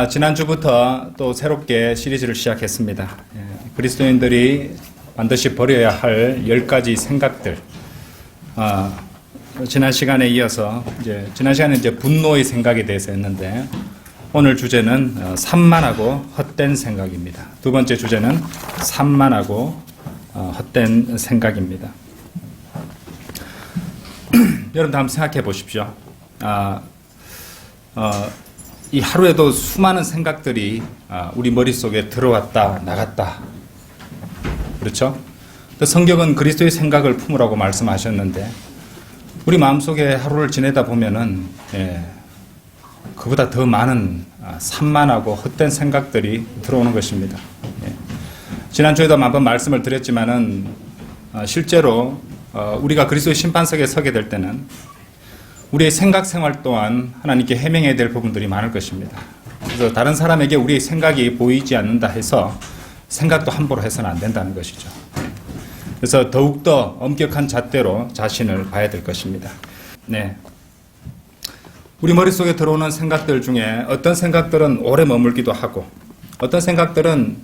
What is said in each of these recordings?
지난주부터 또 새롭게 시리즈를 시작했습니다. 그리스도인들이 반드시 버려야 할 10가지 생각들. 지난 시간에 이어서 지난 시간에 분노의 생각에 대해서 했는데 오늘 주제는 산만하고 헛된 생각입니다. 두 번째 주제는 산만하고 헛된 생각입니다. 여러분도 한번 생각해 보십시오. 이 하루에도 수많은 생각들이 우리 머릿속에 들어왔다 나갔다. 그렇죠? 또 성경은 그리스도의 생각을 품으라고 말씀하셨는데 우리 마음속에 하루를 지내다 보면은 그보다 더 많은 산만하고 헛된 생각들이 들어오는 것입니다. 지난주에도 한번 말씀을 드렸지만은 실제로 우리가 그리스도의 심판석에 서게 될 때는 우리의 생각 생활 또한 하나님께 해명해야 될 부분들이 많을 것입니다. 그래서 다른 사람에게 우리의 생각이 보이지 않는다 해서 생각도 함부로 해서는 안 된다는 것이죠. 그래서 더욱더 엄격한 잣대로 자신을 봐야 될 것입니다. 네. 우리 머릿속에 들어오는 생각들 중에 어떤 생각들은 오래 머물기도 하고 어떤 생각들은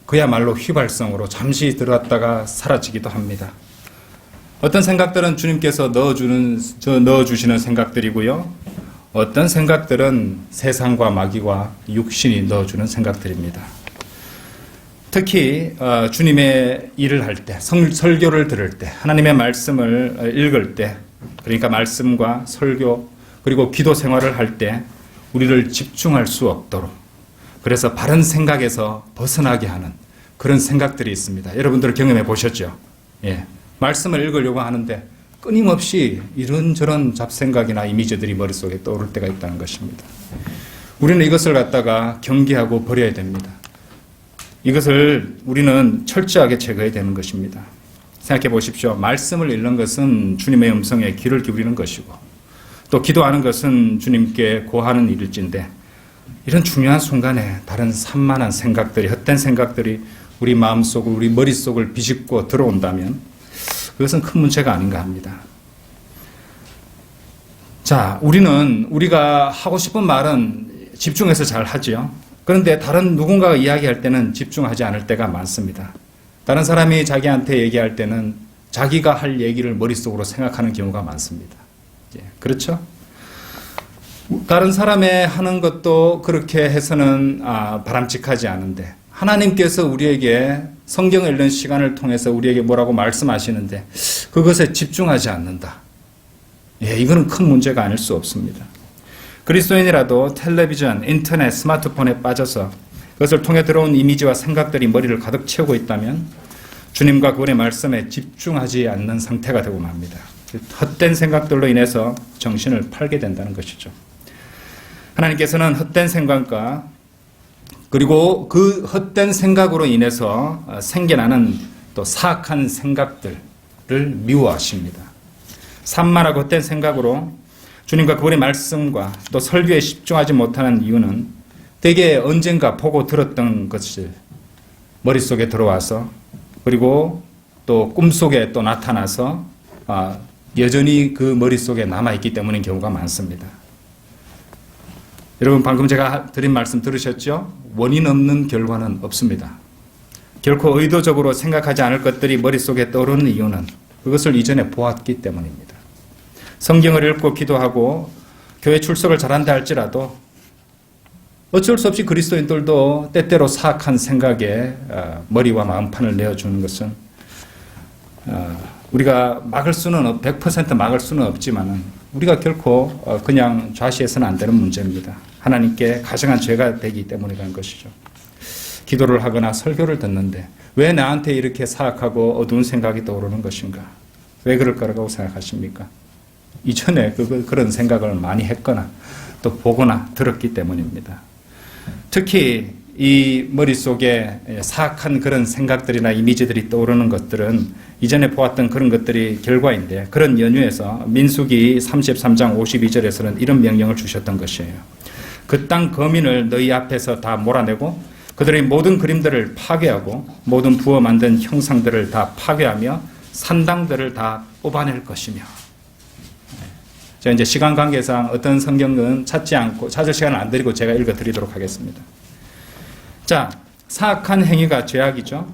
그야말로 휘발성으로 잠시 들어왔다가 사라지기도 합니다. 어떤 생각들은 주님께서 넣어주시는 생각들이고요. 어떤 생각들은 세상과 마귀와 육신이 넣어주는 생각들입니다. 특히 주님의 일을 할 때, 설교를 들을 때, 하나님의 말씀을 읽을 때, 그러니까 말씀과 설교 그리고 기도 생활을 할 때 우리를 집중할 수 없도록 그래서 바른 생각에서 벗어나게 하는 그런 생각들이 있습니다. 여러분들 경험해 보셨죠? 예. 말씀을 읽으려고 하는데 끊임없이 이런저런 잡생각이나 이미지들이 머릿속에 떠오를 때가 있다는 것입니다. 우리는 이것을 갖다가 경계하고 버려야 됩니다. 이것을 우리는 철저하게 제거해야 되는 것입니다. 생각해 보십시오. 말씀을 읽는 것은 주님의 음성에 귀를 기울이는 것이고 또 기도하는 것은 주님께 고하는 일일진데 이런 중요한 순간에 다른 산만한 생각들이 헛된 생각들이 우리 마음속을 우리 머릿속을 비집고 들어온다면 그것은 큰 문제가 아닌가 합니다. 자, 우리가 하고 싶은 말은 집중해서 잘 하죠. 그런데 다른 누군가가 이야기할 때는 집중하지 않을 때가 많습니다. 다른 사람이 자기한테 얘기할 때는 자기가 할 얘기를 머릿속으로 생각하는 경우가 많습니다. 그렇죠? 다른 사람의 하는 것도 그렇게 해서는 바람직하지 않은데 하나님께서 우리에게 성경을 읽는 시간을 통해서 우리에게 뭐라고 말씀하시는데 그것에 집중하지 않는다. 이거는 큰 문제가 아닐 수 없습니다. 그리스도인이라도 텔레비전, 인터넷, 스마트폰에 빠져서 그것을 통해 들어온 이미지와 생각들이 머리를 가득 채우고 있다면 주님과 그분의 말씀에 집중하지 않는 상태가 되고 맙니다. 헛된 생각들로 인해서 정신을 팔게 된다는 것이죠. 하나님께서는 헛된 생각과 그리고 그 헛된 생각으로 인해서 생겨나는 또 사악한 생각들을 미워하십니다. 산만하고 헛된 생각으로 주님과 그분의 말씀과 또 설교에 집중하지 못하는 이유는 대개 언젠가 보고 들었던 것이 머릿속에 들어와서 그리고 또 꿈속에 또 나타나서 여전히 그 머릿속에 남아있기 때문인 경우가 많습니다. 여러분 방금 제가 드린 말씀 들으셨죠? 원인 없는 결과는 없습니다. 결코 의도적으로 생각하지 않을 것들이 머릿속에 떠오르는 이유는 그것을 이전에 보았기 때문입니다. 성경을 읽고 기도하고 교회 출석을 잘한다 할지라도 어쩔 수 없이 그리스도인들도 때때로 사악한 생각에 머리와 마음판을 내어주는 것은 우리가 100% 막을 수는 없지만 우리가 결코 그냥 좌시해서는 안 되는 문제입니다. 하나님께 가증한 죄가 되기 때문이라는 것이죠. 기도를 하거나 설교를 듣는데 왜 나한테 이렇게 사악하고 어두운 생각이 떠오르는 것인가? 왜 그럴 거라고 생각하십니까? 이전에 그런 생각을 많이 했거나 또 보거나 들었기 때문입니다. 특히 이 머릿속에 사악한 그런 생각들이나 이미지들이 떠오르는 것들은 이전에 보았던 그런 것들이 결과인데 그런 연유에서 민수기 33장 52절에서는 이런 명령을 주셨던 것이에요. 그 땅 거민을 너희 앞에서 다 몰아내고 그들의 모든 그림들을 파괴하고 모든 부어 만든 형상들을 다 파괴하며 산당들을 다 뽑아낼 것이며 제가 이제 시간 관계상 어떤 성경은 찾을 시간을 안 드리고 제가 읽어 드리도록 하겠습니다. 자, 사악한 행위가 죄악이죠.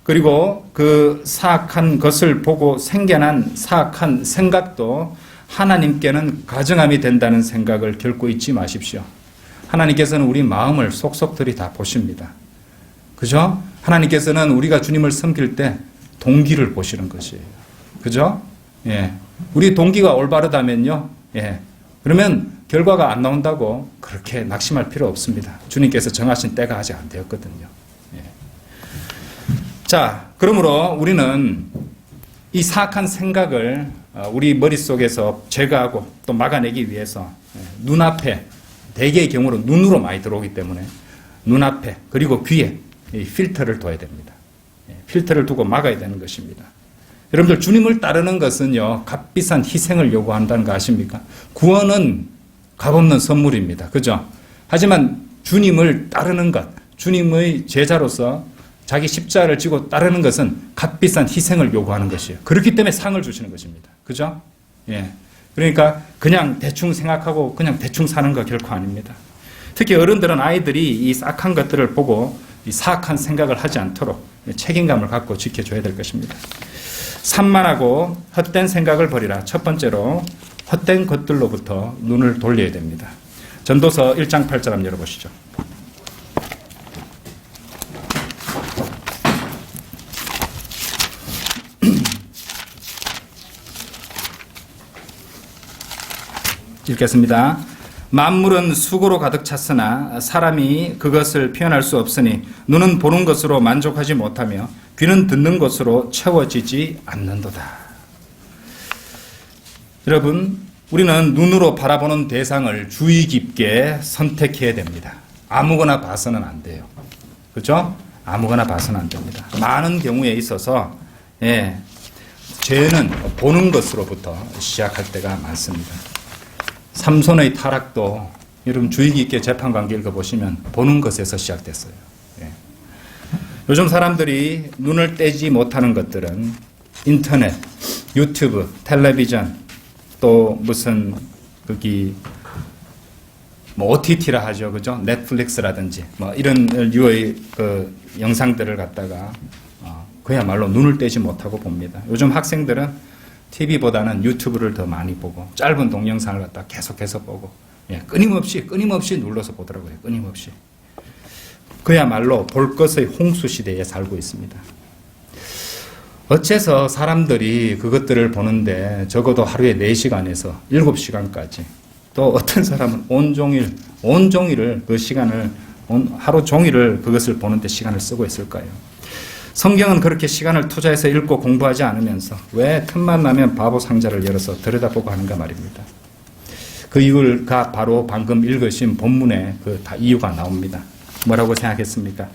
그리고 그 사악한 것을 보고 생겨난 사악한 생각도 하나님께는 가증함이 된다는 생각을 결코 잊지 마십시오. 하나님께서는 우리 마음을 속속들이 다 보십니다. 그죠? 하나님께서는 우리가 주님을 섬길 때 동기를 보시는 것이에요. 그죠? 예. 우리 동기가 올바르다면요. 예. 그러면 결과가 안 나온다고 그렇게 낙심할 필요 없습니다. 주님께서 정하신 때가 아직 안 되었거든요. 예. 자, 그러므로 우리는 이 사악한 생각을 우리 머릿속에서 제거하고 또 막아내기 위해서 눈앞에, 대개의 경우로 눈으로 많이 들어오기 때문에 눈앞에 그리고 귀에 이 필터를 둬야 됩니다. 필터를 두고 막아야 되는 것입니다. 여러분들, 주님을 따르는 것은요, 값비싼 희생을 요구한다는 거 아십니까? 구원은 값없는 선물입니다. 그죠? 하지만 주님을 따르는 것, 주님의 제자로서 자기 십자가를 지고 따르는 것은 값비싼 희생을 요구하는 것이에요. 그렇기 때문에 상을 주시는 것입니다. 그죠? 예. 그러니까 그냥 대충 생각하고 그냥 대충 사는 거 결코 아닙니다. 특히 어른들은 아이들이 이 싹한 것들을 보고 이 사악한 생각을 하지 않도록 책임감을 갖고 지켜줘야 될 것입니다. 산만하고 헛된 생각을 버리라. 첫 번째로 헛된 것들로부터 눈을 돌려야 됩니다. 전도서 1장 8절 한번 열어보시죠. 읽겠습니다. 만물은 수고로 가득 찼으나 사람이 그것을 표현할 수 없으니 눈은 보는 것으로 만족하지 못하며 귀는 듣는 것으로 채워지지 않는도다. 여러분, 우리는 눈으로 바라보는 대상을 주의 깊게 선택해야 됩니다. 아무거나 봐서는 안 돼요. 그렇죠? 아무거나 봐서는 안 됩니다. 많은 경우에 있어서 죄는 보는 것으로부터 시작할 때가 많습니다. 삼손의 타락도 여러분 주의 깊게 재판관계 읽어보시면 보는 것에서 시작됐어요. 요즘 사람들이 눈을 떼지 못하는 것들은 인터넷, 유튜브, 텔레비전, 또 무슨 뭐 OTT라 하죠, 그죠? 넷플릭스라든지 뭐 이런 류의 그 영상들을 갖다가 그야말로 눈을 떼지 못하고 봅니다. 요즘 학생들은 TV보다는 유튜브를 더 많이 보고 짧은 동영상을 갖다 계속해서 보고 끊임없이 눌러서 보더라고요. 끊임없이. 그야말로 볼 것의 홍수 시대에 살고 있습니다. 어째서 사람들이 그것들을 보는데 적어도 하루에 4시간에서 7시간까지 또 어떤 사람은 온종일을 그 시간을 하루 종일을 그것을 보는데 시간을 쓰고 있을까요? 성경은 그렇게 시간을 투자해서 읽고 공부하지 않으면서 왜 틈만 나면 바보 상자를 열어서 들여다보고 하는가 말입니다. 그 이유가 바로 방금 읽으신 본문에 그 다 이유가 나옵니다. 뭐라고 생각했습니까?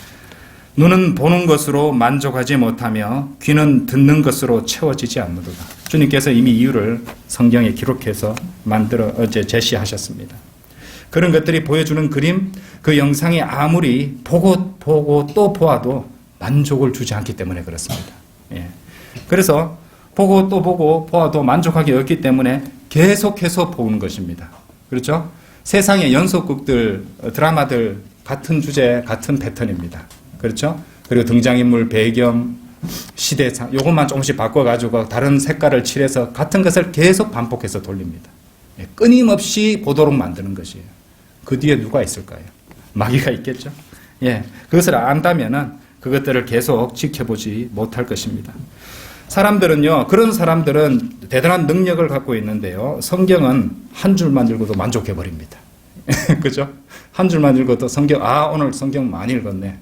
눈은 보는 것으로 만족하지 못하며 귀는 듣는 것으로 채워지지 않는도다. 주님께서 이미 이유를 성경에 기록해서 제시하셨습니다. 그런 것들이 보여주는 그림, 그 영상이 아무리 보고 또 보아도 만족을 주지 않기 때문에 그렇습니다. 그래서 보고 또 보고 보아도 만족하기 어렵기 때문에 계속해서 보는 것입니다. 그렇죠? 세상의 연속극들, 드라마들 같은 주제, 같은 패턴입니다. 그렇죠? 그리고 등장인물, 배경, 시대상 요것만 조금씩 바꿔가지고 다른 색깔을 칠해서 같은 것을 계속 반복해서 돌립니다. 끊임없이 보도록 만드는 것이에요. 그 뒤에 누가 있을까요? 마귀가 있겠죠? 그것을 안다면은 그것들을 계속 지켜보지 못할 것입니다. 사람들은요, 그런 사람들은 대단한 능력을 갖고 있는데요, 성경은 한 줄만 읽어도 만족해버립니다. 그죠? 한 줄만 읽어도 오늘 성경 많이 읽었네.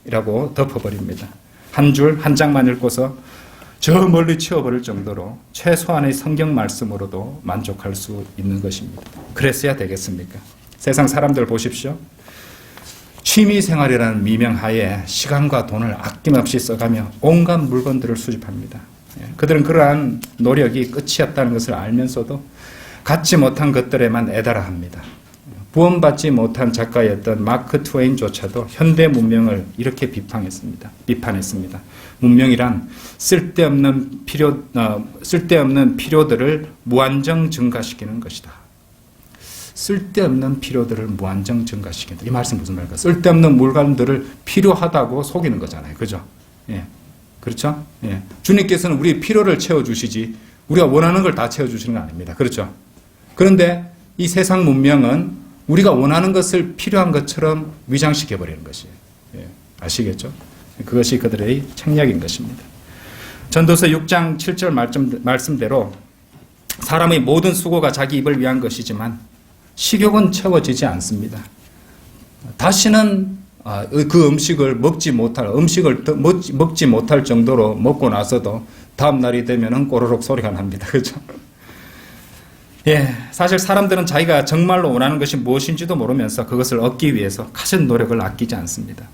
이라고 덮어버립니다. 한 줄, 한 장만 읽고서 저 멀리 치워버릴 정도로 최소한의 성경 말씀으로도 만족할 수 있는 것입니다. 그랬어야 되겠습니까? 세상 사람들 보십시오. 취미생활이라는 미명하에 시간과 돈을 아낌없이 써가며 온갖 물건들을 수집합니다. 그들은 그러한 노력이 끝이었다는 것을 알면서도 갖지 못한 것들에만 애달아합니다. 구원받지 못한 작가였던 마크 트웨인조차도 현대 문명을 이렇게 비판했습니다. 문명이란 쓸데없는 필요들을 무한정 증가시키는 것이다. 쓸데없는 필요들을 무한정 증가시킨다. 이 말씀 무슨 말일까? 쓸데없는 물건들을 필요하다고 속이는 거잖아요. 그죠? 예. 그렇죠? 예. 주님께서는 우리의 필요를 채워주시지, 우리가 원하는 걸 다 채워주시는 거 아닙니다. 그렇죠? 그런데 이 세상 문명은 우리가 원하는 것을 필요한 것처럼 위장시켜버리는 것이에요. 예. 아시겠죠? 그것이 그들의 책략인 것입니다. 전도서 6장 7절 말씀대로 사람의 모든 수고가 자기 입을 위한 것이지만 식욕은 채워지지 않습니다. 다시는 그 음식을 먹지 못할 정도로 먹고 나서도 다음 날이 되면은 꼬르륵 소리가 납니다. 그죠? 예, 사실 사람들은 자기가 정말로 원하는 것이 무엇인지도 모르면서 그것을 얻기 위해서 가진 노력을 아끼지 않습니다.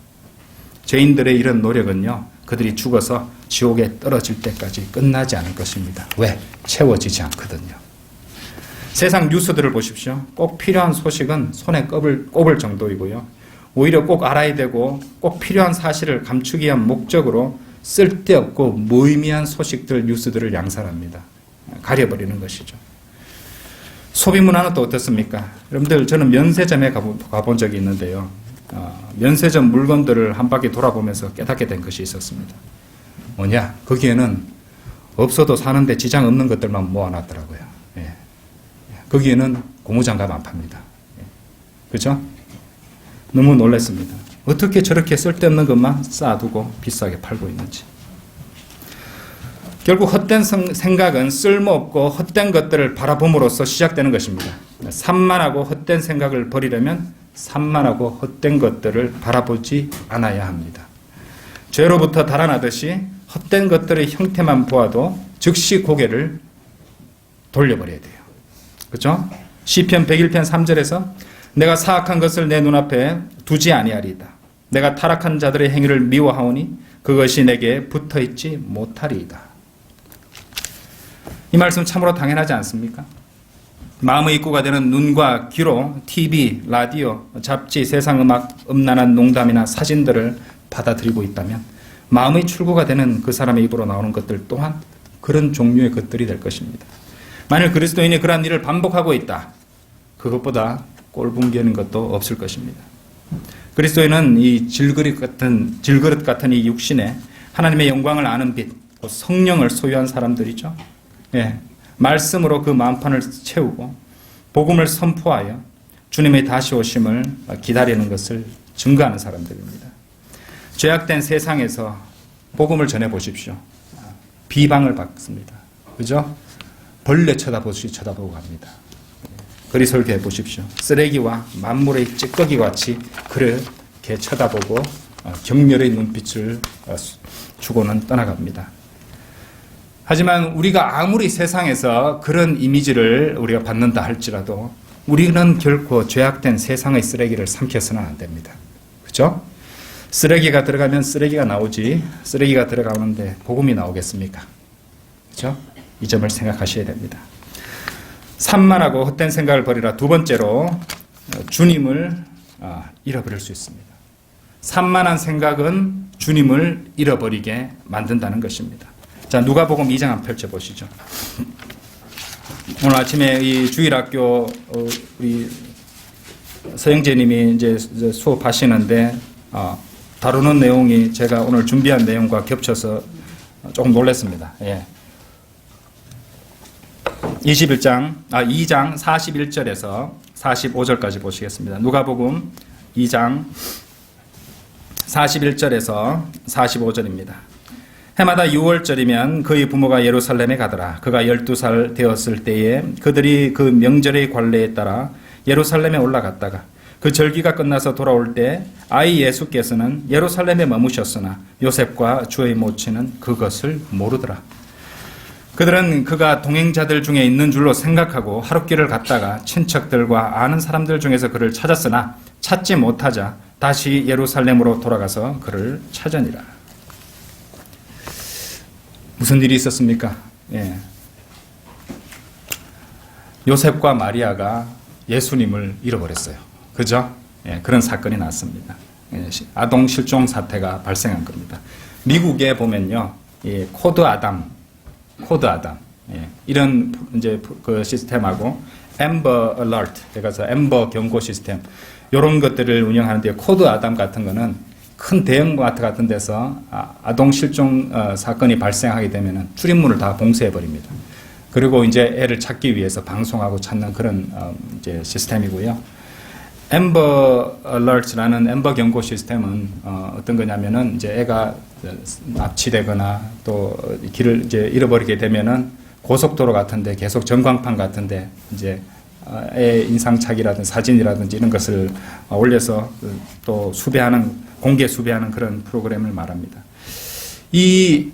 죄인들의 이런 노력은요, 그들이 죽어서 지옥에 떨어질 때까지 끝나지 않을 것입니다. 왜? 채워지지 않거든요. 세상 뉴스들을 보십시오. 꼭 필요한 소식은 손에 꼽을 정도이고요. 오히려 꼭 알아야 되고 꼭 필요한 사실을 감추기 위한 목적으로 쓸데없고 무의미한 소식들, 뉴스들을 양산합니다. 가려버리는 것이죠. 소비 문화는 또 어떻습니까? 여러분들, 저는 면세점에 가본 적이 있는데요. 면세점 물건들을 한 바퀴 돌아보면서 깨닫게 된 것이 있었습니다. 뭐냐? 거기에는 없어도 사는데 지장 없는 것들만 모아놨더라고요. 예. 거기에는 고무장갑 안 팝니다. 예. 그죠? 너무 놀랐습니다. 어떻게 저렇게 쓸데없는 것만 쌓아두고 비싸게 팔고 있는지. 결국 헛된 생각은 쓸모없고 헛된 것들을 바라봄으로써 시작되는 것입니다. 산만하고 헛된 생각을 버리려면 산만하고 헛된 것들을 바라보지 않아야 합니다. 죄로부터 달아나듯이 헛된 것들의 형태만 보아도 즉시 고개를 돌려버려야 돼요. 그렇죠? 시편 101편 3절에서 내가 사악한 것을 내 눈앞에 두지 아니하리이다. 내가 타락한 자들의 행위를 미워하오니 그것이 내게 붙어있지 못하리이다. 이 말씀 참으로 당연하지 않습니까? 마음의 입구가 되는 눈과 귀로 TV, 라디오, 잡지, 세상음악, 음란한 농담이나 사진들을 받아들이고 있다면 마음의 출구가 되는 그 사람의 입으로 나오는 것들 또한 그런 종류의 것들이 될 것입니다. 만일 그리스도인이 그러한 일을 반복하고 있다. 그것보다 꼴분기는 것도 없을 것입니다. 그리스도인은 이 질그릇 같은 이 육신에 하나님의 영광을 아는 빛, 성령을 소유한 사람들이죠. 예, 말씀으로 그 마음판을 채우고 복음을 선포하여 주님의 다시 오심을 기다리는 것을 증거하는 사람들입니다. 죄악된 세상에서 복음을 전해 보십시오. 비방을 받습니다. 그죠? 벌레 쳐다보듯이 쳐다보고 갑니다. 그리 설교해 보십시오. 쓰레기와 만물의 찌꺼기 같이 그렇게 쳐다보고 경멸의 눈빛을 주고는 떠나갑니다. 하지만 우리가 아무리 세상에서 그런 이미지를 우리가 받는다 할지라도 우리는 결코 죄악된 세상의 쓰레기를 삼켜서는 안 됩니다. 그렇죠? 쓰레기가 들어가면 쓰레기가 나오지 쓰레기가 들어가는데 복음이 나오겠습니까? 그렇죠? 이 점을 생각하셔야 됩니다. 산만하고 헛된 생각을 버리라. 두 번째로 주님을 잃어버릴 수 있습니다. 산만한 생각은 주님을 잃어버리게 만든다는 것입니다. 자, 누가복음 2장 한번 펼쳐보시죠. 오늘 아침에 이 주일학교 우리 서영재님이 이제 수업하시는데 다루는 내용이 제가 오늘 준비한 내용과 겹쳐서 조금 놀랐습니다. 예. 2장 41절에서 45절까지 보시겠습니다. 누가복음 2장 41절에서 45절입니다. 해마다 6월절이면 그의 부모가 예루살렘에 가더라. 그가 12살 되었을 때에 그들이 그 명절의 관례에 따라 예루살렘에 올라갔다가 그 절기가 끝나서 돌아올 때 아이 예수께서는 예루살렘에 머무셨으나 요셉과 주의 모친은 그것을 모르더라. 그들은 그가 동행자들 중에 있는 줄로 생각하고 하룻길을 갔다가 친척들과 아는 사람들 중에서 그를 찾았으나 찾지 못하자 다시 예루살렘으로 돌아가서 그를 찾으니라. 무슨 일이 있었습니까? 예. 요셉과 마리아가 예수님을 잃어버렸어요. 그죠? 예, 그런 사건이 났습니다. 예, 아동 실종 사태가 발생한 겁니다. 미국에 보면요, 예, 코드 아담, 예, 이런 이제 그 시스템하고 엠버 알러트, 그래서 엠버 경고 시스템 이런 것들을 운영하는데 코드 아담 같은 거는 큰 대형마트 같은 데서 아동 실종 사건이 발생하게 되면은 출입문을 다 봉쇄해 버립니다. 그리고 이제 애를 찾기 위해서 방송하고 찾는 그런 이제 시스템이고요. 엠버 알러트라는 엠버 경고 시스템은 어떤 거냐면은 이제 애가 납치되거나 또 길을 이제 잃어버리게 되면은 고속도로 같은데 계속 전광판 같은데 이제 애 인상착이라든지 사진이라든지 이런 것을 올려서 또 수배하는 공개 수배하는 그런 프로그램을 말합니다. 이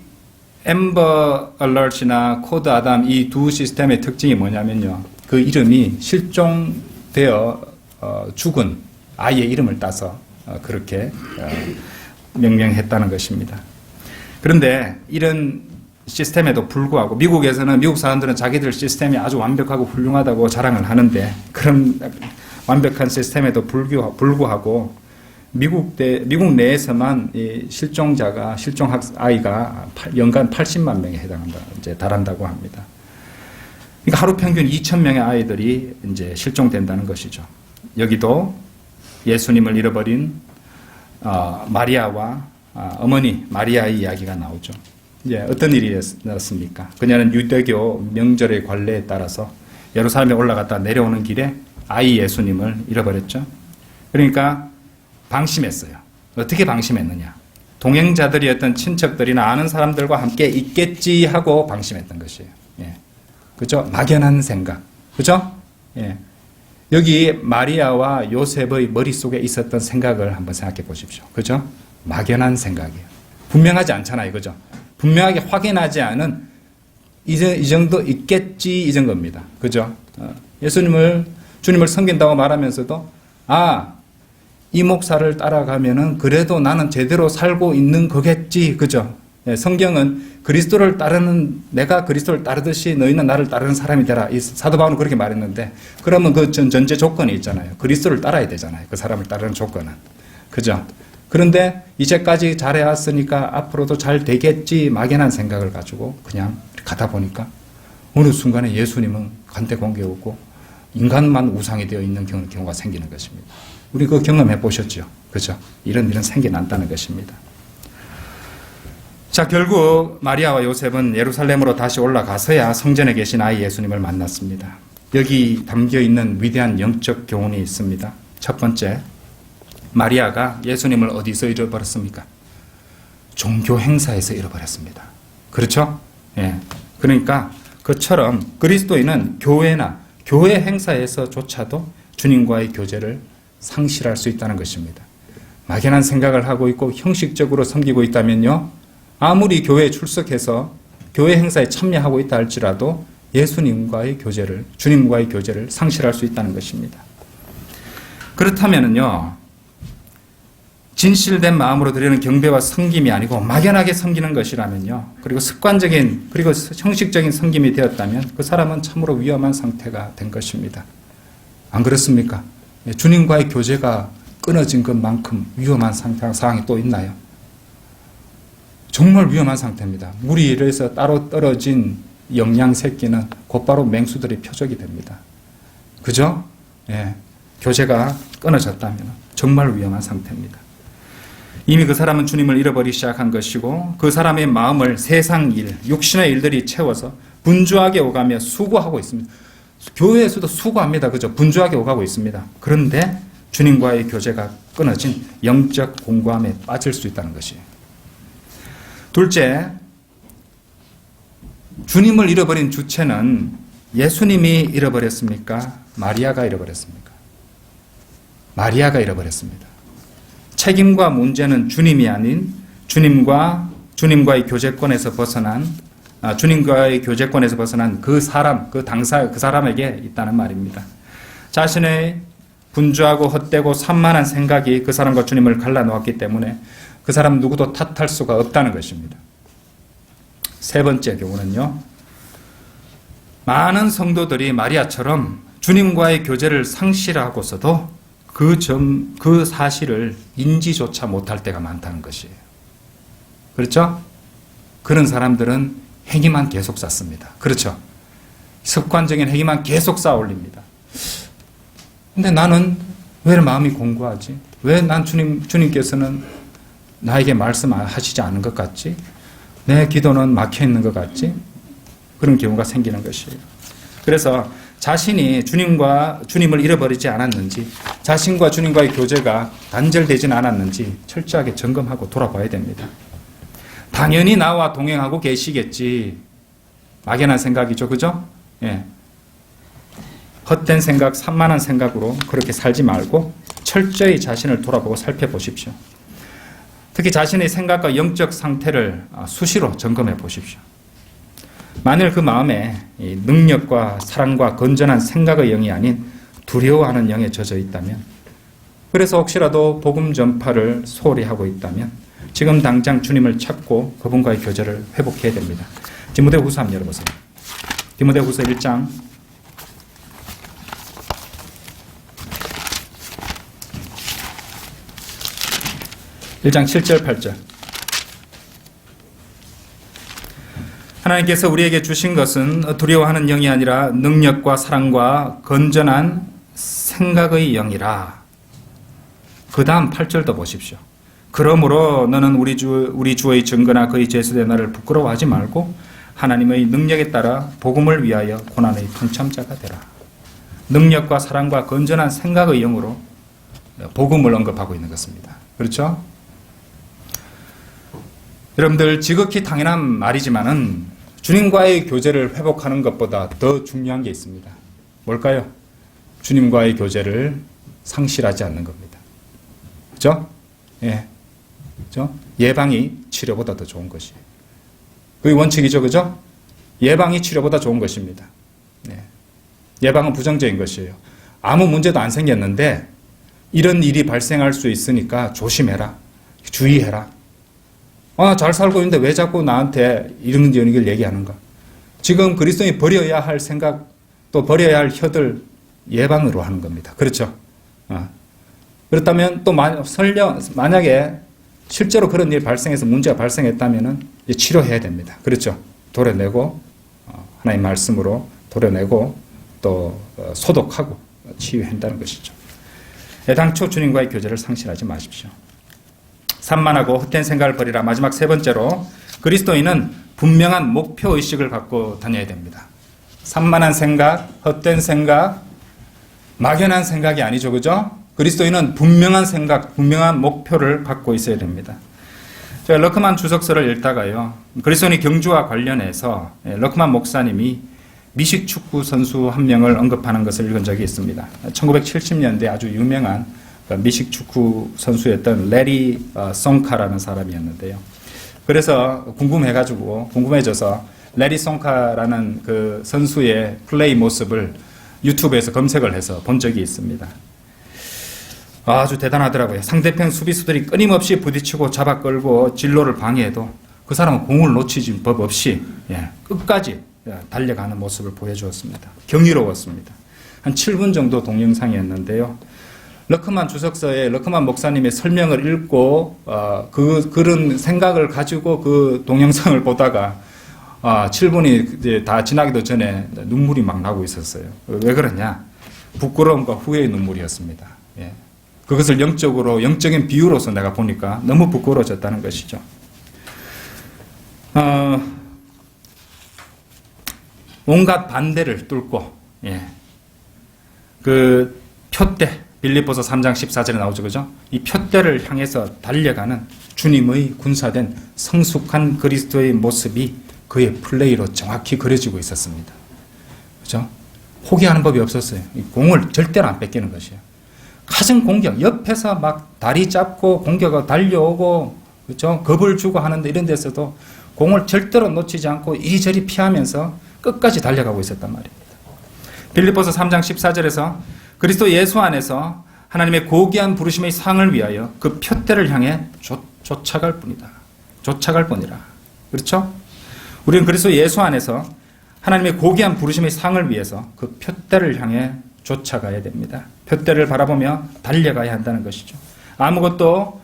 엠버 알러트나 코드 아담 이 두 시스템의 특징이 뭐냐면요. 그 이름이 실종되어 죽은 아이의 이름을 따서 그렇게 명명했다는 것입니다. 그런데 이런 시스템에도 불구하고 미국에서는 미국 사람들은 자기들 시스템이 아주 완벽하고 훌륭하다고 자랑을 하는데 그런 완벽한 시스템에도 불구하고 미국 내에서만 이 실종 아이가 연간 80만 명에 달한다고 합니다. 그러니까 하루 평균 2,000명의 아이들이 이제 실종된다는 것이죠. 여기도 예수님을 잃어버린 마리아와 어머니 마리아의 이야기가 나오죠. 이제 어떤 일이었습니까? 그녀는 유대교 명절의 관례에 따라서 예루살렘에 올라갔다 내려오는 길에 아이 예수님을 잃어버렸죠. 그러니까 방심했어요. 어떻게 방심했느냐? 동행자들이었던 친척들이나 아는 사람들과 함께 있겠지 하고 방심했던 것이에요. 예. 그죠? 막연한 생각. 그죠? 예. 여기 마리아와 요셉의 머릿속에 있었던 생각을 한번 생각해 보십시오. 그죠? 막연한 생각이에요. 분명하지 않잖아요. 그죠? 분명하게 확인하지 않은 이 정도 있겠지 이 정도입니다. 그죠? 주님을 섬긴다고 말하면서도 이 목사를 따라가면은 그래도 나는 제대로 살고 있는 거겠지. 그죠? 예, 성경은 그리스도를 따르는 내가 그리스도를 따르듯이 너희는 나를 따르는 사람이 되라. 이 사도 바울은 그렇게 말했는데 그러면 그 전제 조건이 있잖아요. 그리스도를 따라야 되잖아요. 그 사람을 따르는 조건은. 그죠? 그런데 이제까지 잘해왔으니까 앞으로도 잘 되겠지 막연한 생각을 가지고 그냥 가다 보니까 어느 순간에 예수님은 간대 공개오고 인간만 우상이 되어 있는 경우가 생기는 것입니다. 우리 그거 경험해 보셨죠? 그죠? 이런 일은 생겨난다는 것입니다. 자, 결국 마리아와 요셉은 예루살렘으로 다시 올라가서야 성전에 계신 아이 예수님을 만났습니다. 여기 담겨 있는 위대한 영적 교훈이 있습니다. 첫 번째, 마리아가 예수님을 어디서 잃어버렸습니까? 종교 행사에서 잃어버렸습니다. 그렇죠? 예. 그러니까 그처럼 그리스도인은 교회나 교회 행사에서조차도 주님과의 교제를 상실할 수 있다는 것입니다. 막연한 생각을 하고 있고 형식적으로 섬기고 있다면요, 아무리 교회에 출석해서 교회 행사에 참여하고 있다 할지라도 주님과의 교제를 상실할 수 있다는 것입니다. 그렇다면요, 진실된 마음으로 드리는 경배와 섬김이 아니고 막연하게 섬기는 것이라면요, 그리고 습관적인 그리고 형식적인 섬김이 되었다면 그 사람은 참으로 위험한 상태가 된 것입니다. 안 그렇습니까? 주님과의 교제가 끊어진 것만큼 위험한 상황이 또 있나요? 정말 위험한 상태입니다. 물 위에서 따로 떨어진 영양 새끼는 곧바로 맹수들의 표적이 됩니다. 그죠? 예. 교제가 끊어졌다면 정말 위험한 상태입니다. 이미 그 사람은 주님을 잃어버리기 시작한 것이고 그 사람의 마음을 세상 일, 육신의 일들이 채워서 분주하게 오가며 수고하고 있습니다. 교회에서도 수고합니다. 그죠? 분주하게 오가고 있습니다. 그런데 주님과의 교제가 끊어진 영적 공고함에 빠질 수 있다는 것이에요. 둘째, 주님을 잃어버린 주체는 예수님이 잃어버렸습니까? 마리아가 잃어버렸습니까? 마리아가 잃어버렸습니다. 책임과 문제는 주님이 아닌 주님과의 교제권에서 벗어난 그 사람에게 있다는 말입니다. 자신의 분주하고 헛되고 산만한 생각이 그 사람과 주님을 갈라놓았기 때문에 그 사람 누구도 탓할 수가 없다는 것입니다. 세 번째 경우는요, 많은 성도들이 마리아처럼 주님과의 교제를 상실하고서도 그 사실을 인지조차 못할 때가 많다는 것이에요. 그렇죠? 그런 사람들은 행위만 계속 쌓습니다. 그렇죠? 습관적인 행위만 계속 쌓아 올립니다. 근데 나는 왜 마음이 공고하지? 왜 난 주님께서는 나에게 말씀하시지 않은 것 같지? 내 기도는 막혀 있는 것 같지? 그런 경우가 생기는 것이에요. 그래서 자신이 주님을 잃어버리지 않았는지, 자신과 주님과의 교제가 단절되지는 않았는지 철저하게 점검하고 돌아봐야 됩니다. 당연히 나와 동행하고 계시겠지. 막연한 생각이죠. 그죠? 예. 헛된 생각, 산만한 생각으로 그렇게 살지 말고 철저히 자신을 돌아보고 살펴보십시오. 특히 자신의 생각과 영적 상태를 수시로 점검해 보십시오. 만일 그 마음에 능력과 사랑과 건전한 생각의 영이 아닌 두려워하는 영에 젖어 있다면, 그래서 혹시라도 복음 전파를 소홀히 하고 있다면 지금 당장 주님을 찾고 그분과의 교제를 회복해야 됩니다. 디모데후서 한번 열어보세요. 디모데후서 1장 7절 8절. 하나님께서 우리에게 주신 것은 두려워하는 영이 아니라 능력과 사랑과 건전한 생각의 영이라. 그 다음 8절도 보십시오. 그러므로 너는 우리 주의 증거나 그의 제수된 나를 부끄러워하지 말고 하나님의 능력에 따라 복음을 위하여 고난의 통참자가 되라. 능력과 사랑과 건전한 생각의 영으로 복음을 언급하고 있는 것입니다. 그렇죠? 여러분들, 지극히 당연한 말이지만은 주님과의 교제를 회복하는 것보다 더 중요한 게 있습니다. 뭘까요? 주님과의 교제를 상실하지 않는 겁니다. 그죠? 예. 그죠? 예방이 치료보다 더 좋은 것이에요. 그게 원칙이죠. 그죠? 예방이 치료보다 좋은 것입니다. 네. 예방은 부정적인 것이에요. 아무 문제도 안 생겼는데 이런 일이 발생할 수 있으니까 조심해라. 주의해라. 잘 살고 있는데 왜 자꾸 나한테 이런 걸 얘기하는가? 지금 그리스도인이 버려야 할 생각, 또 버려야 할 혀들 예방으로 하는 겁니다. 그렇죠? 그렇다면 또 만약에 실제로 그런 일이 발생해서 문제가 발생했다면 치료해야 됩니다. 그렇죠? 도려내고 하나님의 말씀으로 도려내고 또 소독하고 치유해야 한다는 것이죠. 애당초 주님과의 교제를 상실하지 마십시오. 산만하고 헛된 생각을 버리라. 마지막 세 번째로, 그리스도인은 분명한 목표의식을 갖고 다녀야 됩니다. 산만한 생각, 헛된 생각, 막연한 생각이 아니죠. 그죠? 그리스도인은 분명한 생각, 분명한 목표를 갖고 있어야 됩니다. 제가 러크만 주석서를 읽다가요, 그리스도인의 경주와 관련해서 러크만 목사님이 미식 축구 선수 한 명을 언급하는 것을 읽은 적이 있습니다. 1970년대 아주 유명한 미식 축구 선수였던 레리 송카라는 사람이었는데요. 그래서 궁금해져서 레리 송카라는 그 선수의 플레이 모습을 유튜브에서 검색을 해서 본 적이 있습니다. 아주 대단하더라고요. 상대편 수비수들이 끊임없이 부딪히고 잡아 끌고 진로를 방해해도 그 사람은 공을 놓치지 법 없이 끝까지 달려가는 모습을 보여주었습니다. 경이로웠습니다. 한 7분 정도 동영상이었는데요. 러크만 주석서에 러크만 목사님의 설명을 읽고 그런 생각을 가지고 그 동영상을 보다가 7분이 이제 다 지나기도 전에 눈물이 막 나고 있었어요. 왜 그러냐? 부끄러움과 후회의 눈물이었습니다. 예. 그것을 영적인 비유로서 내가 보니까 너무 부끄러워졌다는 것이죠. 온갖 반대를 뚫고, 그 표대, 빌립보서 3장 14절에 나오죠. 그죠? 이 표대를 향해서 달려가는 주님의 군사된 성숙한 그리스도의 모습이 그의 플레이로 정확히 그려지고 있었습니다. 그죠? 포기하는 법이 없었어요. 이 공을 절대로 안 뺏기는 것이에요. 가진 공격, 옆에서 막 다리 잡고 공격을 달려오고, 그죠? 겁을 주고 하는데 이런 데서도 공을 절대로 놓치지 않고 이리저리 피하면서 끝까지 달려가고 있었단 말입니다. 빌립보서 3장 14절에서 그리스도 예수 안에서 하나님의 고귀한 부르심의 상을 위하여 그 표대를 향해 쫓아갈 뿐이다. 쫓아갈 뿐이라. 그렇죠? 우리는 그리스도 예수 안에서 하나님의 고귀한 부르심의 상을 위해서 그 표대를 향해 쫓아가야 됩니다. 표대를 바라보며 달려가야 한다는 것이죠. 아무것도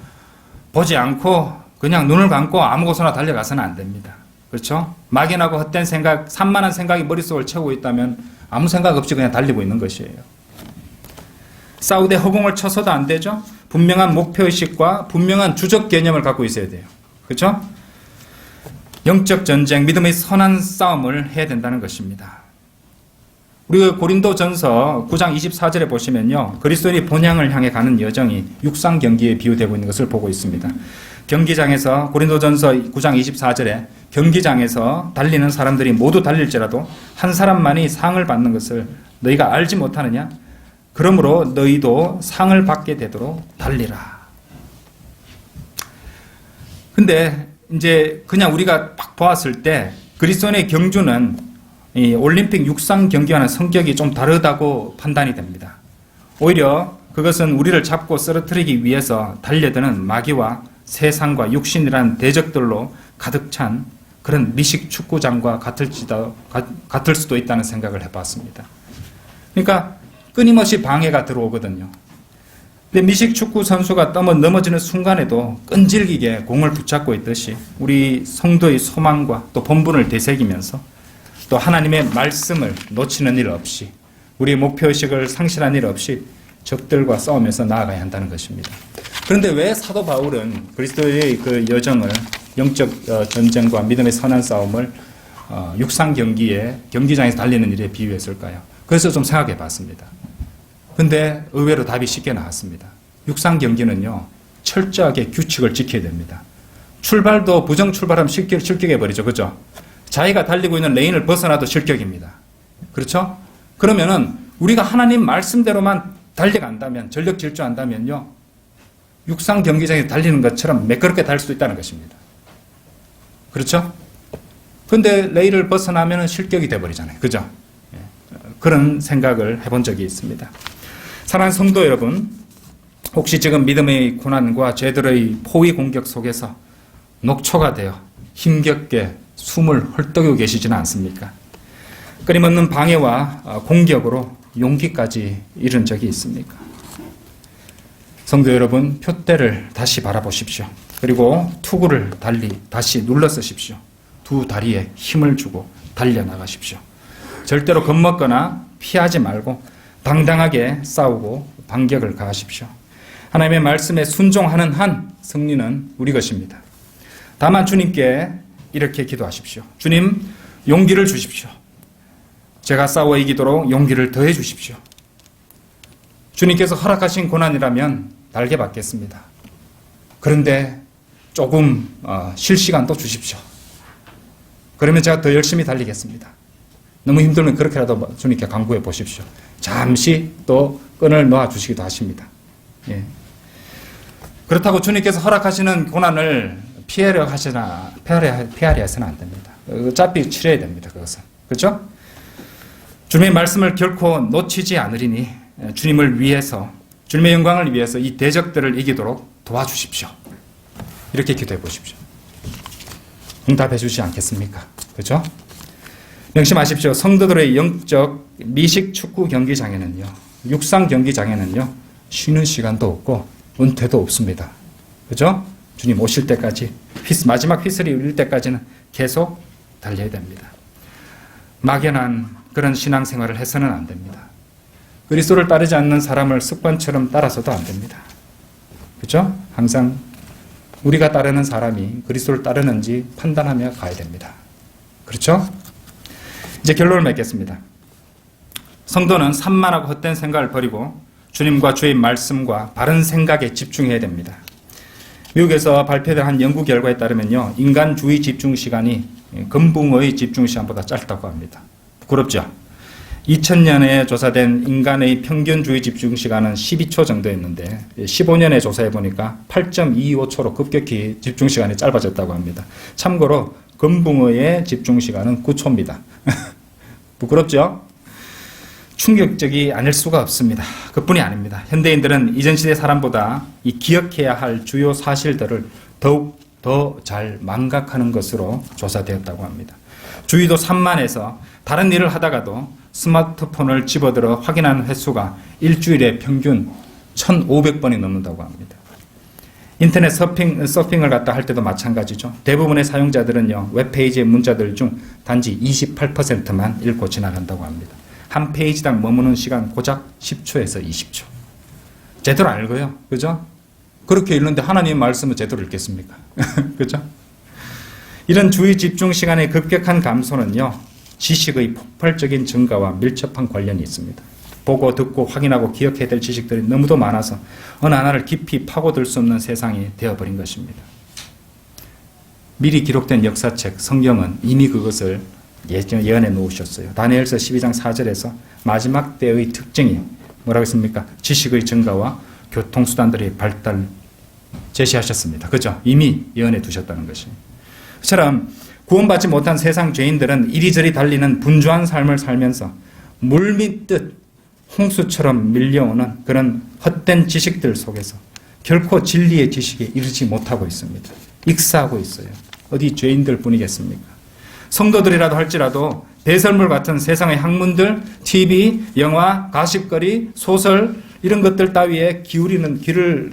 보지 않고 그냥 눈을 감고 아무것이나 달려가서는 안 됩니다. 그렇죠? 막연하고 헛된 생각, 산만한 생각이 머릿속을 채우고 있다면 아무 생각 없이 그냥 달리고 있는 것이에요. 싸우되 허공을 쳐서도 안 되죠. 분명한 목표의식과 분명한 주적 개념을 갖고 있어야 돼요. 그렇죠? 영적 전쟁, 믿음의 선한 싸움을 해야 된다는 것입니다. 우리 고린도전서 9장 24절에 보시면요, 그리스도인이 본향을 향해 가는 여정이 육상 경기에 비유되고 있는 것을 보고 있습니다. 경기장에서, 고린도전서 9장 24절에 경기장에서 달리는 사람들이 모두 달릴지라도 한 사람만이 상을 받는 것을 너희가 알지 못하느냐? 그러므로 너희도 상을 받게 되도록 달리라. 근데 이제 그냥 우리가 딱 보았을 때 그리스도인의 경주는 이 올림픽 육상 경기와는 성격이 좀 다르다고 판단이 됩니다. 오히려 그것은 우리를 잡고 쓰러뜨리기 위해서 달려드는 마귀와 세상과 육신이라는 대적들로 가득 찬 그런 미식 축구장과 같을 수도 있다는 생각을 해봤습니다. 그러니까 끊임없이 방해가 들어오거든요. 근데 미식 축구 선수가 넘어지는 순간에도 끈질기게 공을 붙잡고 있듯이 우리 성도의 소망과 또 본분을 되새기면서 또 하나님의 말씀을 놓치는 일 없이 우리의 목표의식을 상실한 일 없이 적들과 싸우면서 나아가야 한다는 것입니다. 그런데 왜 사도 바울은 그리스도의 그 여정을 영적 전쟁과 믿음의 선한 싸움을 육상 경기장에서 달리는 일에 비유했을까요? 그래서 좀 생각해 봤습니다. 근데 의외로 답이 쉽게 나왔습니다. 육상 경기는요, 철저하게 규칙을 지켜야 됩니다. 출발도 부정 출발하면 실격해버리죠. 그죠? 자기가 달리고 있는 레인을 벗어나도 실격입니다. 그렇죠? 그러면은 우리가 하나님 말씀대로만 달려간다면, 전력 질주한다면요, 육상 경기장에서 달리는 것처럼 매끄럽게 달릴 수 있다는 것입니다. 그렇죠? 근데 레일을 벗어나면 실격이 돼버리잖아요. 그죠? 그런 생각을 해본 적이 있습니다. 사랑하는 성도 여러분, 혹시 지금 믿음의 고난과 죄들의 포위 공격 속에서 녹초가 되어 힘겹게 숨을 헐떡이고 계시지는 않습니까? 끊임없는 방해와 공격으로 용기까지 잃은 적이 있습니까? 성도 여러분, 표대를 다시 바라보십시오. 그리고 투구를 다시 눌러 쓰십시오. 두 다리에 힘을 주고 달려나가십시오. 절대로 겁먹거나 피하지 말고 당당하게 싸우고 반격을 가하십시오. 하나님의 말씀에 순종하는 한 승리는 우리 것입니다. 다만 주님께 이렇게 기도하십시오. 주님, 용기를 주십시오. 제가 싸워 이기도록 용기를 더해 주십시오. 주님께서 허락하신 고난이라면 달게 받겠습니다. 그런데 조금 쉴 시간도 주십시오. 그러면 제가 더 열심히 달리겠습니다. 너무 힘들면 그렇게라도 주님께 간구해 보십시오. 잠시 또 끈을 놓아 주시기도 하십니다. 예. 그렇다고 주님께서 허락하시는 고난을 피하려 해서는 안 됩니다. 어차피 치러야 됩니다. 그것은. 그렇죠? 주님의 말씀을 결코 놓치지 않으리니 주님을 위해서, 주님의 영광을 위해서 이 대적들을 이기도록 도와주십시오. 이렇게 기도해 보십시오. 응답해 주지 않겠습니까? 그렇죠? 명심하십시오. 성도들의 영적 미식 축구 경기장에는요, 육상 경기장에는요, 쉬는 시간도 없고 은퇴도 없습니다. 그죠? 주님 오실 때까지, 마지막 휘슬이 울릴 때까지는 계속 달려야 됩니다. 막연한 그런 신앙생활을 해서는 안 됩니다. 그리스도를 따르지 않는 사람을 습관처럼 따라서도 안 됩니다. 그죠? 항상 우리가 따르는 사람이 그리스도를 따르는지 판단하며 가야 됩니다. 그렇죠? 이제 결론을 맺겠습니다. 성도는 산만하고 헛된 생각을 버리고 주님과 주의 말씀과 바른 생각에 집중해야 됩니다. 미국에서 발표된 한 연구 결과에 따르면요, 인간주의 집중 시간이 금붕어의 집중 시간보다 짧다고 합니다. 부끄럽죠? 2000년에 조사된 인간의 평균주의 집중 시간은 12초 정도였는데 15년에 조사해 보니까 8.25초로 급격히 집중 시간이 짧아졌다고 합니다. 참고로 금붕어의 집중 시간은 9초입니다. 부끄럽죠? 충격적이 아닐 수가 없습니다. 그뿐이 아닙니다. 현대인들은 이전 시대 사람보다 이 기억해야 할 주요 사실들을 더욱 더 잘 망각하는 것으로 조사되었다고 합니다. 주의도 산만해서 다른 일을 하다가도 스마트폰을 집어들어 확인하는 횟수가 일주일에 평균 1,500번이 넘는다고 합니다. 인터넷 서핑을 갖다 할 때도 마찬가지죠. 대부분의 사용자들은요, 웹페이지의 문자들 중 단지 28%만 읽고 지나간다고 합니다. 한 페이지당 머무는 시간 고작 10초에서 20초. 제대로 알고요. 그죠? 그렇게 읽는데 하나님의 말씀은 제대로 읽겠습니까? 그죠? 이런 주의 집중 시간의 급격한 감소는요, 지식의 폭발적인 증가와 밀접한 관련이 있습니다. 보고 듣고 확인하고 기억해야 될 지식들이 너무도 많아서 어느 하나를 깊이 파고들 수 없는 세상이 되어버린 것입니다. 미리 기록된 역사책 성경은 이미 그것을 예언해 놓으셨어요. 다니엘서 12장 4절에서 마지막 때의 특징이 뭐라고 했습니까? 지식의 증가와 교통수단들의 발달 제시하셨습니다. 그죠? 이미 예언해 두셨다는 것입니다. 그처럼 구원받지 못한 세상 죄인들은 이리저리 달리는 분주한 삶을 살면서 물밀듯 홍수처럼 밀려오는 그런 헛된 지식들 속에서 결코 진리의 지식에 이르지 못하고 있습니다. 익사하고 있어요. 어디 죄인들 뿐이겠습니까? 성도들이라도 할지라도 배설물 같은 세상의 학문들, TV, 영화, 가십거리, 소설 이런 것들 따위에 기울이는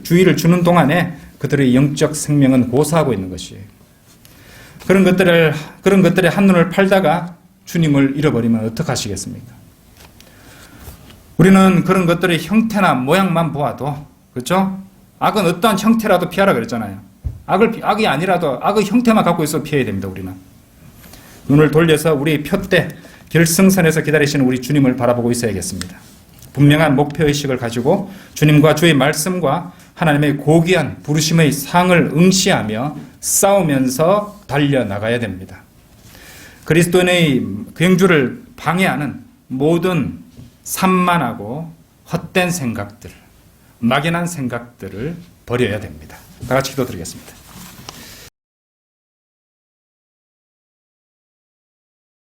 주의를 주는 동안에 그들의 영적 생명은 고사하고 있는 것이에요. 그런 것들에 한눈을 팔다가 주님을 잃어버리면 어떡하시겠습니까? 우리는 그런 것들의 형태나 모양만 보아도, 그렇죠? 악은 어떠한 형태라도 피하라 그랬잖아요. 악이 아니라도 악의 형태만 갖고 있어 피해야 됩니다, 우리는. 눈을 돌려서 우리 표대 결승선에서 기다리시는 우리 주님을 바라보고 있어야겠습니다. 분명한 목표의식을 가지고 주님과 주의 말씀과 하나님의 고귀한 부르심의 상을 응시하며 싸우면서 달려나가야 됩니다. 그리스도인의 경주를 방해하는 모든 산만하고 헛된 생각들, 막연한 생각들을 버려야 됩니다. 다 같이 기도드리겠습니다.